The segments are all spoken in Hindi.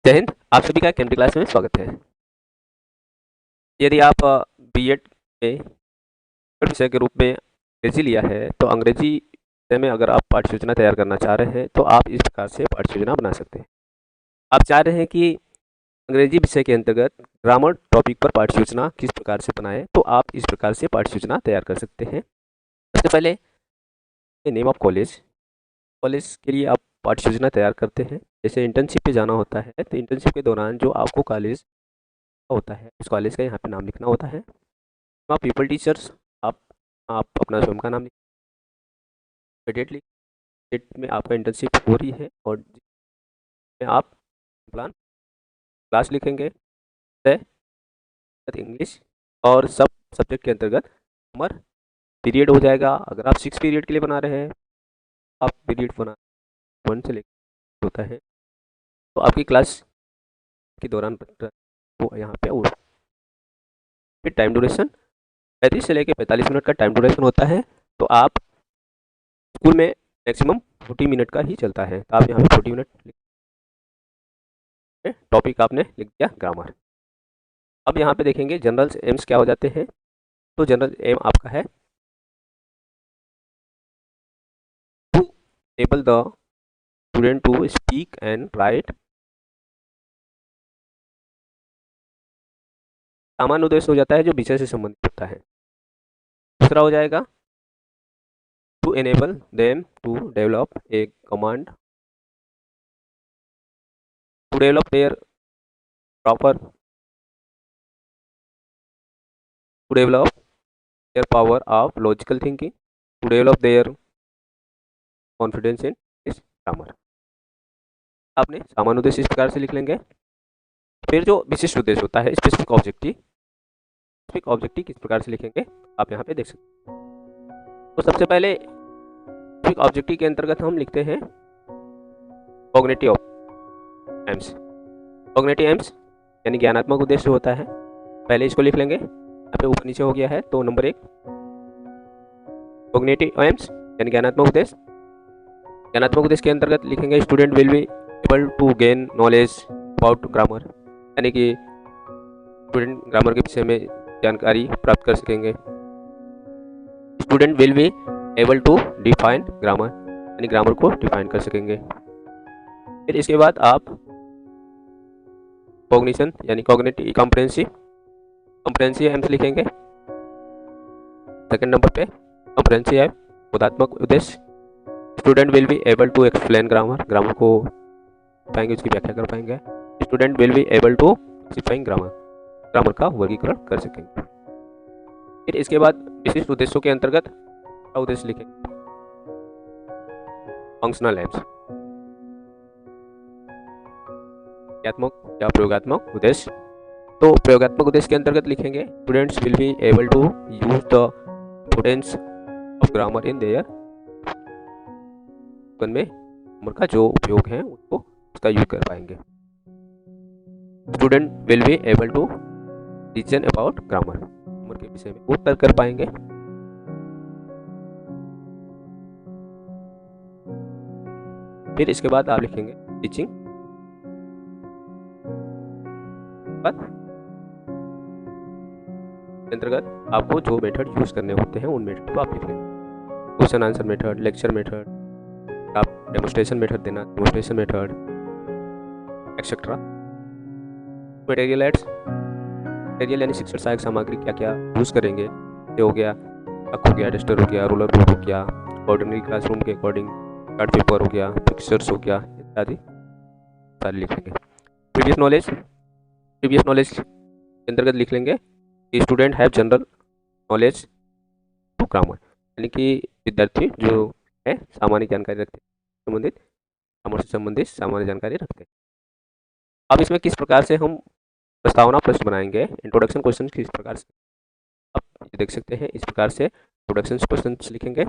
जय हिंद। आप सभी का केमिस्ट्री क्लास में स्वागत है। यदि आप बीएड में विषय के रूप में अंग्रेजी लिया है तो अंग्रेजी विषय में अगर आप पाठ्य सूचना तैयार करना चाह रहे हैं तो आप इस प्रकार से पाठ्य सूचना बना सकते हैं। आप चाह रहे हैं कि अंग्रेजी विषय के अंतर्गत ग्रामर टॉपिक पर पाठ्य सूचना किस प्रकार से बनाएं, तो आप इस प्रकार से पाठ्य सूचना तैयार कर सकते हैं। सबसे पहले नेम ऑफ कॉलेज कॉलेज के लिए आप पाठ्य सूचना तैयार करते हैं। जैसे इंटर्नशिप पे जाना होता है तो इंटर्नशिप के दौरान जो आपको कॉलेज होता है उस कॉलेज का यहाँ पे नाम लिखना होता है। आप पीपल टीचर्स आप आप अपना स्वयं का नाम डेट लिख डेट में आपका इंटर्नशिप हो रही है और जिसमें आप प्लान क्लास लिखेंगे इंग्लिश और सब सब्जेक्ट के अंतर्गत समर पीरियड हो जाएगा। अगर आप 6 पीरियड के लिए बना रहे हैं आप पीरियड बना 1 से लेकर होता है तो आपकी क्लास के दौरान वो यहाँ पे वो फिर टाइम ड्यूरेशन 35 से लेकर 45 मिनट का टाइम ड्यूरेशन होता है। तो आप स्कूल में मैक्सिमम 40 मिनट का ही चलता है तो आप यहाँ पे 40 मिनट टॉपिक आपने लिख दिया ग्रामर। अब यहाँ पे देखेंगे जनरल एम्स क्या हो जाते हैं। तो जनरल एम आपका है to able the student to speak and write. सामान्य उद्देश्य हो जाता है जो विषय से संबंधित होता है। दूसरा हो जाएगा to enable them to develop a command to develop their proper to develop their power of logical thinking to develop their confidence in इस ग्रामर। आपने सामान्य उद्देश्य इस प्रकार से लिख लेंगे। फिर जो विशिष्ट उद्देश्य होता है स्पेसिफिक ऑब्जेक्टिव किस प्रकार से लिखेंगे आप यहाँ पे देख सकते हैं। तो सबसे पहले स्पेसिफिक ऑब्जेक्टिव के अंतर्गत हम लिखते हैं कॉग्निटिव एम्स। कॉग्निटिव एम्स यानी ज्ञानात्मक उद्देश्य होता है। पहले इसको लिख लेंगे, यहाँ पे ऊपर नीचे हो गया है। तो नंबर 1 कॉग्निटिव एम्स यानी ज्ञानात्मक उद्देश्य। ज्ञानात्मक उद्देश्य के अंतर्गत लिखेंगे student will be able to gain knowledge about grammar यानी कि स्टूडेंट ग्रामर के विषय में जानकारी प्राप्त कर सकेंगे। Student will be able to define grammar यानी ग्रामर को डिफाइन कर सकेंगे। फिर इसके बाद आप कॉग्निशन यानी कॉग्निटिव कॉम्प्रेहेंसिव एम्स लिखेंगे। सेकंड नंबर पे कॉम्प्रेहेंसिव बोधात्मक उद्देश्य student will be able to explain grammar को पाएंगे, उसकी व्याख्या कर पाएंगे। Student will be able to classifying grammar का वर्गीकरण कर सकेंगे। फिर इसके बाद विशिष्ट उद्देश्यों के अंतर्गत उद्देश्य लिखेंगे फंक्शनल एम्स या प्रयोगात्मक उद्देश्य। तो प्रयोगात्मक उद्देश्य के अंतर्गत लिखेंगे students will be able to use the importance of grammar in their जीवन में ग्रामर का जो उपयोग है उसको उसका यूज कर पाएंगे। Student will be able to reason about grammar के विषय में उत्तर कर पाएंगे। फिर इसके बाद आप लिखेंगे टीचिंग अंतर्गत आपको जो मेथड यूज करने होते हैं उन मेथड को आप लिख लेंगे। Question answer method, lecture method, आप डेमोस्ट्रेशन मेथड देना, demonstration method etcetera. Material aids material यानी शिक्षण सहायक सामग्री क्या क्या यूज़ करेंगे। ये हो गया चक हो गया, डस्टर हो गया, रोलर बोर्ड हो गया, ऑर्डिनरी क्लासरूम के अकॉर्डिंग कार्ड पेपर हो गया, पिक्चर्स हो गया इत्यादि सारे लिखेंगे। प्रीवियस नॉलेज के अंतर्गत लिख लेंगे कि student have general knowledge to grammar यानी कि विद्यार्थी जो है सामान्य जानकारी रखते हैं, संबंधित ग्रामर से संबंधित सामान्य जानकारी रखते हैं। अब इसमें किस प्रकार से हम प्रस्तावना प्रश्न बनाएंगे, इंट्रोडक्शन क्वेश्चन किस प्रकार से आप देख सकते हैं। इस प्रकार से इंट्रोडक्शन क्वेश्चन लिखेंगे।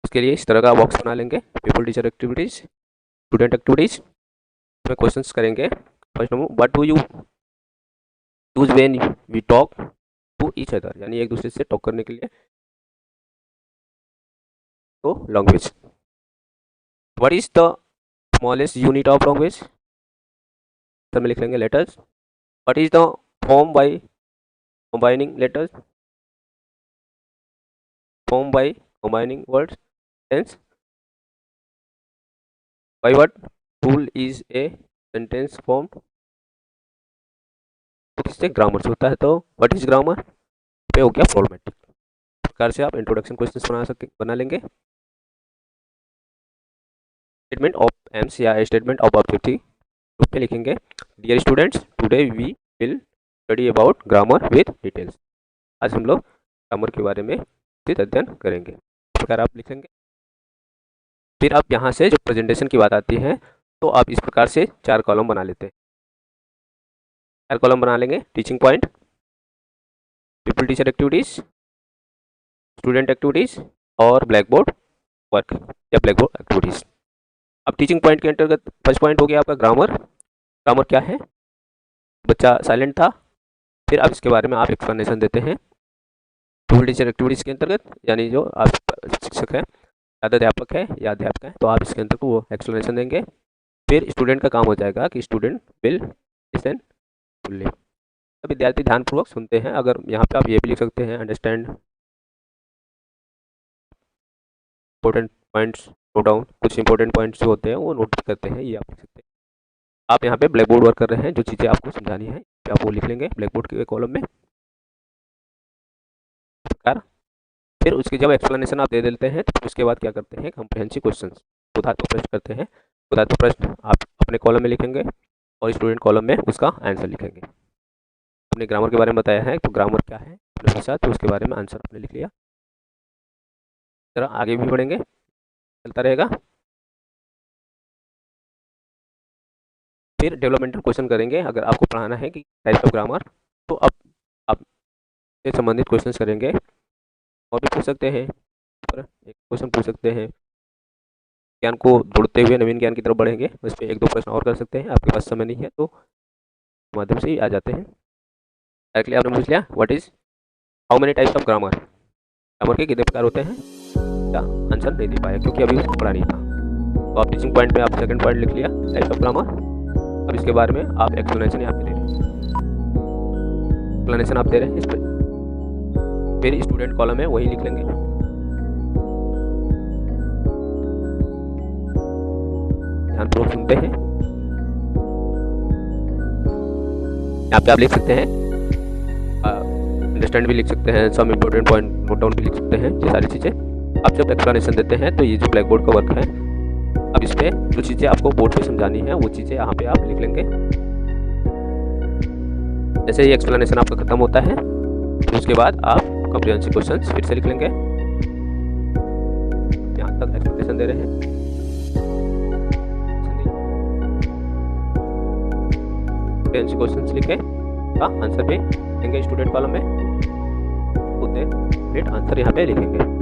उसके लिए इस तरह का बॉक्स बना लेंगे। People teacher activities, student activities में क्वेश्चंस करेंगे। First number what do you use when we talk to each other यानी एक दूसरे से टॉक करने के लिए तो language. What is the smallest unit of language answer में लिख लेंगे letters. What is the form by combining letters, form by combining words, tense, by what rule is a sentence form, तो किससे, ग्रामर से होता है। तो व्हाट इज ग्रामर पे हो गया फॉर्मेटिक। इस प्रकार से आप इंट्रोडक्शन क्वेश्चन बना लेंगे। स्टेटमेंट ऑफ एम्स या स्टेटमेंट ऑफ ऑब्जेक्टिव रूप में लिखेंगे, dear students today we will study about grammar with details. आज हम लोग ग्रामर के बारे में अध्ययन करेंगे। इस प्रकार आप लिखेंगे। फिर आप यहाँ से जो प्रेजेंटेशन की बात आती है तो आप इस प्रकार से 4 कॉलम बना लेते हैं। 4 कॉलम बना लेंगे। Teaching point, people teacher activities, student activities और ब्लैक बोर्ड वर्क या ब्लैक बोर्ड एक्टिविटीज। अब टीचिंग पॉइंट के अंतर्गत फर्स्ट पॉइंट हो गया आपका ग्रामर। ग्रामर क्या है, बच्चा साइलेंट था। फिर अब इसके बारे में आप एक्सप्लेनेशन देते हैं। पीपल टीचर एक्टिविटीज के अंतर्गत यानी जो आप शिक्षक है, अध्यापक है या अध्यापक है, तो आप इसके अंतर्गत वो एक्सप्लेनेशन देंगे। फिर स्टूडेंट का काम हो जाएगा कि स्टूडेंट विल लिसन फुल्ली। तो विद्यार्थी ध्यानपूर्वक सुनते हैं। अगर यहाँ पे आप ये भी लिख सकते हैं, understand important points, note down, कुछ इंपॉर्टेंट पॉइंट्स जो होते हैं वो नोट करते हैं, ये आप लिख सकते हैं। आप यहाँ पे ब्लैक बोर्ड वर्क कर रहे हैं, जो चीज़ें आपको समझानी है आप वो लिख लेंगे ब्लैक बोर्ड के कॉलम में। फिर उसकी जब एक्सप्लेनेशन आप दे देते हैं तो उसके बाद क्या करते हैं, कॉम्प्रिहेंसिव क्वेश्चंस, उदाहरण प्रश्न करते हैं। उदाहरण प्रश्न आप अपने कॉलम में लिखेंगे और स्टूडेंट कॉलम में उसका आंसर लिखेंगे। आपने ग्रामर के बारे में बताया है तो ग्रामर क्या है अपने भाषा, तो उसके बारे में आंसर आपने लिख लिया। जरा आगे भी बढ़ेंगे, चलता रहेगा। फिर डेवलपमेंटल क्वेश्चन करेंगे। अगर आपको पढ़ाना है कि टाइप्स ऑफ ग्रामर, तो अब आप से संबंधित क्वेश्चन करेंगे और भी पूछ सकते हैं। पर एक क्वेश्चन पूछ सकते हैं, ज्ञान को जोड़ते हुए नवीन ज्ञान की तरफ बढ़ेंगे। उस पर 1-2 प्रश्न और कर सकते हैं। आपके पास समय नहीं है तो माध्यम से ही आ जाते हैं। डायरेक्टली आपने पूछ लिया what is how many types of grammar, grammar के कितने प्रकार होते हैं, क्या आंसर नहीं दे पाया क्योंकि अभी उसको पढ़ा नहीं था। तो आप टीचिंग पॉइंट में आप सेकंड पॉइंट लिख लिया टाइप्स ऑफ ग्रामर। अब इसके बारे में आप एक्सप्लेनेशन यहाँ पे दे रहे हैं, एक्सप्लेनेशन आप दे रहे हैं इस पर। फिर स्टूडेंट कॉलम है वही लिख लेंगे। ध्यानपूर्वक सुनते हैं। यहाँ पे आप लिख सकते हैं अंडरस्टैंड भी लिख सकते हैं, some important point note down भी लिख सकते हैं। ये सारी चीज़ें आप जब एक्सप्लेनेशन देते हैं तो ये जो ब्लैक बोर्ड का वर्क है, अब इस पर जो चीज़ें आपको बोर्ड पे समझानी है वो चीज़ें यहाँ पे आप लिख लेंगे। जैसे ही एक्सप्लेनेशन आपका खत्म होता है तो उसके बाद आप कॉम्प्रिहेंसिव क्वेश्चंस फिर से लिख लेंगे। यहाँ तक एक्सप्लेनेशन दे रहे हैं। कॉम्प्रिहेंसिव क्वेश्चंस लिखे का आंसर भी देंगे स्टूडेंट कॉलम में, फिर आंसर यहाँ पे लिखेंगे।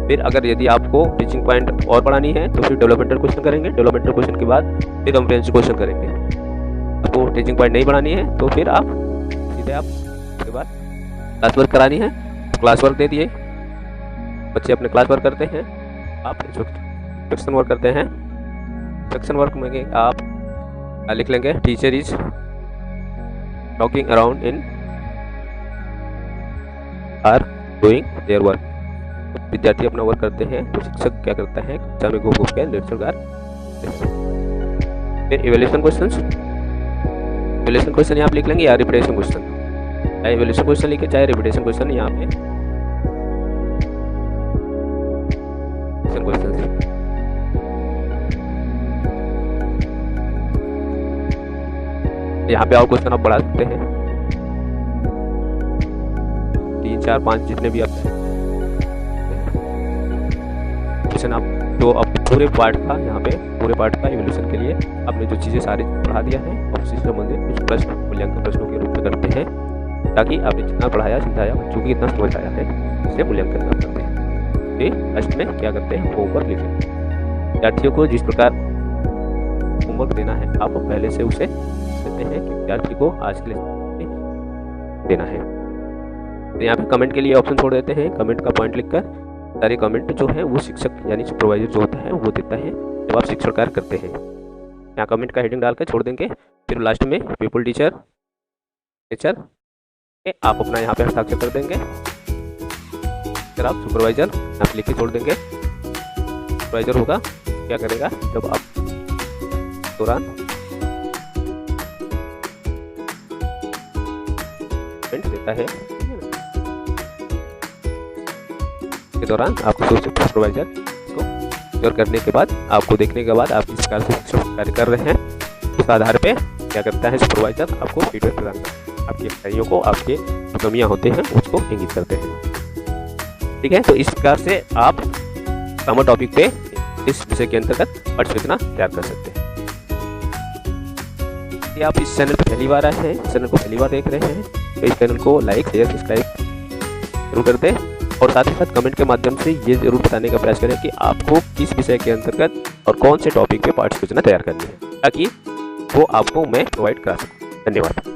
फिर अगर यदि आपको टीचिंग पॉइंट और पढ़ानी है तो फिर डेवलपमेंटल क्वेश्चन करेंगे। डेवलपमेंटल क्वेश्चन के बाद फिर कॉम्प्रिहेंसिव क्वेश्चन करेंगे। आपको टीचिंग पॉइंट नहीं पढ़ानी है तो फिर आप सीधे आप उसके बाद क्लास वर्क करानी है तो क्लास वर्क दे दिए, बच्चे अपने क्लास वर्क करते हैं, आप इंस्ट्रक्शन वर्क करते हैं। इंस्ट्रक्शन वर्क में आप लिख लेंगे teacher is talking around in are doing their work. विद्यार्थी अपना वर्क करते हैं तो शिक्षक क्या करता है, कक्षा में घूम के लेक्चरकार। फिर इवैल्यूएशन क्वेश्चंस, इवैल्यूएशन क्वेश्चन यहाँ पे लिख लेंगे या रिपीटेशन क्वेश्चन, चाहे इवैल्यूएशन क्वेश्चन लिखे चाहे रिपीटेशन क्वेश्चन यहाँ पे क्वेश्चन। यहाँ पे और क्वेश्चन आप बढ़ा सकते हैं, 3, 4, 5 जितने भी आप क्वेश्चन आप जो अब पूरे पार्ट का यहाँ पे पूरे पार्ट का इवैल्यूएशन के लिए आपने जो चीज़ें सारी पढ़ा दिया है और उसी से संबंधित कुछ प्रश्न मूल्यांकन प्रश्नों के रूप में करते हैं, ताकि आपने जितना पढ़ाया समझाया बच्चों को कितना समझ आया है उससे मूल्यांकन आप करते हैं। फिर लास्ट में क्या करते हैं, होमवर्क लिखें। विद्यार्थियों को जिस प्रकार होमवर्क देना है आप पहले से उसे कहते हैं कि विद्यार्थी को आज के लिए देना है। तो यहाँ पे कमेंट के लिए ऑप्शन छोड़ देते हैं। कमेंट का पॉइंट लिखकर सारे कमेंट जो है वो शिक्षक यानी सुपरवाइजर जो होता है वो देता है जब आप शिक्षण कार्य करते हैं। यहाँ कमेंट का हेडिंग डाल के छोड़ देंगे। फिर लास्ट में पीपल टीचर टीचर आप अपना यहाँ पे हस्ताक्षर कर देंगे। फिर आप सुपरवाइजर यहाँ पे लिख के छोड़ देंगे। सुपरवाइजर होगा क्या करेगा, जब आप दौरान देता है के दौरान आपको सुपरवाइजर को करने के बाद आपको देखने के बाद आप जिस प्रकार से शिक्षक कार्य कर रहे हैं उस आधार पे क्या करता है सुपरवाइजर आपको फीडबैक प्रदान करता है। आपकी अच्छाइयों को, आपके जो कमियां होते हैं उसको इंगित करते हैं। ठीक है, तो इस प्रकार से आप कॉमन टॉपिक पे इस विषय के अंतर्गत पाठ्यसूचना तैयार कर सकते हैं। यदि आप इस चैनल पर पहली बार आए हैं, इस चैनल को पहली बार देख रहे हैं, तो इस चैनल को लाइक शेयर सब्सक्राइब जरूर कर दें और साथ ही साथ कमेंट के माध्यम से ये जरूर बताने का प्रयास करें कि आपको किस विषय के अंतर्गत और कौन से टॉपिक पे पाठ्यसूचना तैयार करनी है, ताकि वो आपको मैं प्रोवाइड करा सकूँ। धन्यवाद।